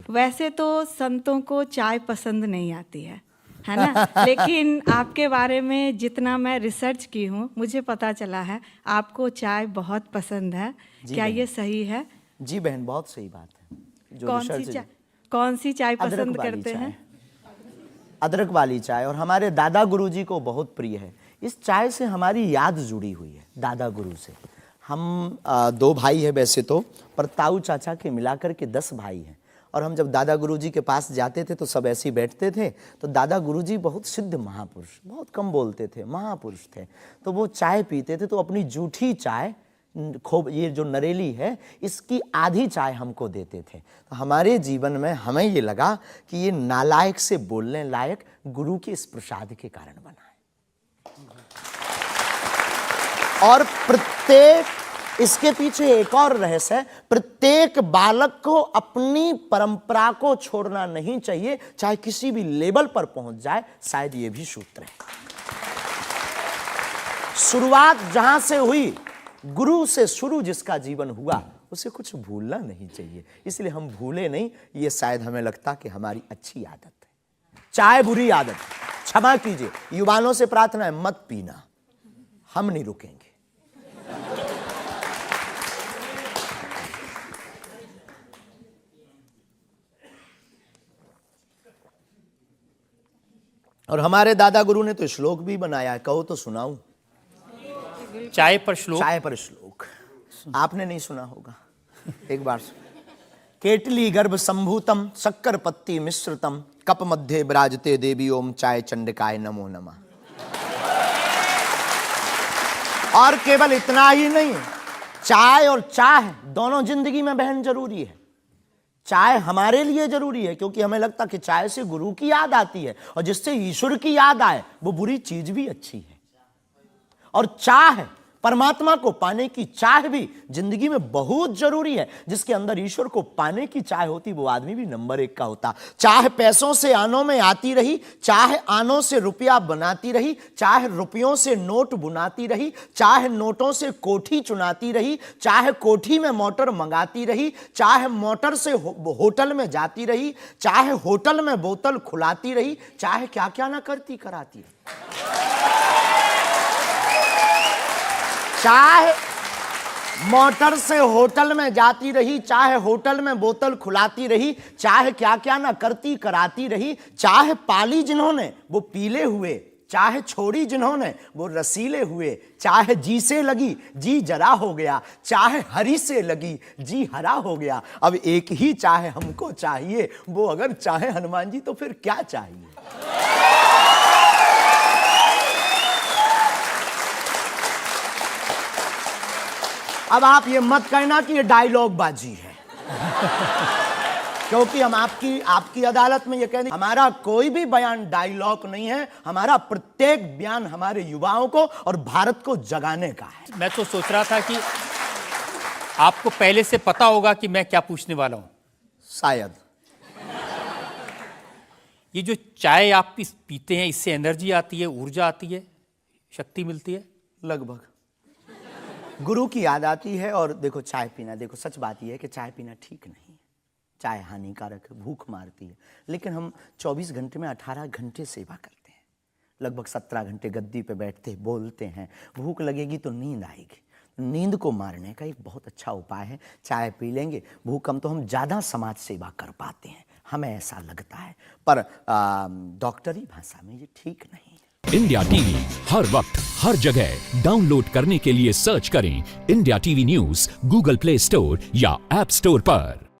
वैसे तो संतों को चाय पसंद नहीं आती है ना। लेकिन आपके बारे में जितना मैं रिसर्च की हूँ, मुझे पता चला है आपको चाय बहुत पसंद है। क्या ये सही है? जी बहन, बहुत सही बात है। जो कौन सी चाय पसंद करते हैं? अदरक वाली चाय, और हमारे दादा गुरुजी को बहुत प्रिय है। इस चाय से हमारी याद जुड़ी हुई है दादा गुरु से। हम 2 भाई हैं वैसे तो, पर ताऊ चाचा के मिलाकर के 10 भाई हैं। और हम जब दादा गुरुजी के पास जाते थे तो सब ऐसे ही बैठते थे। तो दादा गुरुजी बहुत सिद्ध महापुरुष, बहुत कम बोलते थे, महापुरुष थे। तो वो चाय पीते थे तो अपनी जूठी चाय, खूब ये जो नरेली है, इसकी आधी चाय हमको देते थे। तो हमारे जीवन में हमें ये लगा कि ये नालायक से बोलने लायक गुरु के इस प्रसाद के कारण बना है। और प्रत्येक, इसके पीछे एक और रहस्य है, प्रत्येक बालक को अपनी परंपरा को छोड़ना नहीं चाहिए, चाहे किसी भी लेवल पर पहुंच जाए। शायद ये भी सूत्र है। शुरुआत जहां से हुई, गुरु से शुरू जिसका जीवन हुआ, उसे कुछ भूलना नहीं चाहिए। इसलिए हम भूले नहीं, ये शायद हमें लगता कि हमारी अच्छी आदत है। चाय बुरी आदत, क्षमा कीजिए। युवाओं से प्रार्थना है, मत पीना, हम नहीं रुकेंगे। और हमारे दादा गुरु ने तो श्लोक भी बनाया है, कहो तो सुनाऊं? चाय पर श्लोक। चाय पर श्लोक आपने नहीं सुना होगा, एक बार केटली गर्भ संभूतम शक्कर पत्ती मिश्रितम कप मध्य विराजते देवी ओम चाय चंडिकाय नमो नमः। और केवल इतना ही नहीं, चाय और चाह दोनों जिंदगी में बहन जरूरी है। चाय हमारे लिए जरूरी है क्योंकि हमें लगता कि चाय से गुरु की याद आती है, और जिससे ईश्वर की याद आए वो बुरी चीज भी अच्छी है। और चाह, परमात्मा को पाने की चाह भी जिंदगी में बहुत जरूरी है। जिसके अंदर ईश्वर को पाने की चाह होती, वो आदमी भी नंबर 1 का होता। चाह पैसों से आनों में आती रही, चाह आनों से रुपया बनाती रही, चाह रुपयों से नोट बुनाती रही, चाह नोटों से कोठी चुनाती रही, चाह कोठी में मोटर मंगाती रही, चाह मोटर से होटल में जाती रही, चाह होटल में बोतल खुलाती रही, चाहे क्या क्या ना करती कराती रही। चाहे मोटर से होटल में जाती रही, चाहे होटल में बोतल खुलाती रही, चाहे क्या क्या ना करती कराती रही, चाहे पाली जिन्होंने वो पीले हुए, चाहे छोड़ी जिन्होंने वो रसीले हुए, चाहे जी से लगी जी जरा हो गया, चाहे हरी से लगी जी हरा हो गया। अब एक ही चाहे हमको चाहिए, वो अगर चाहे हनुमान जी तो फिर क्या चाहिए। अब आप ये मत कहना कि ये डायलॉग बाजी है क्योंकि हम आपकी अदालत में ये कहने, हमारा कोई भी बयान डायलॉग नहीं है। हमारा प्रत्येक बयान हमारे युवाओं को और भारत को जगाने का है। मैं तो सोच रहा था कि आपको पहले से पता होगा कि मैं क्या पूछने वाला हूं। शायद ये जो चाय आप पीते हैं, इससे एनर्जी आती है, ऊर्जा आती है, शक्ति मिलती है? लगभग गुरु की याद आती है। और देखो चाय पीना, देखो सच बात यह है कि चाय पीना ठीक नहीं है, चाय हानिकारक है, भूख मारती है। लेकिन हम 24 घंटे में 18 घंटे सेवा करते हैं, लगभग 17 घंटे गद्दी पे बैठते बोलते हैं। भूख लगेगी तो नींद आएगी, नींद को मारने का एक बहुत अच्छा उपाय है चाय पी लेंगे। भूख कम तो हम ज़्यादा समाज सेवा कर पाते हैं, हमें ऐसा लगता है, पर डॉक्टरी भाषा में ये ठीक नहीं है। इंडिया टीवी हर वक्त हर जगह डाउनलोड करने के लिए सर्च करें India TV news Google play store या ऐप स्टोर पर।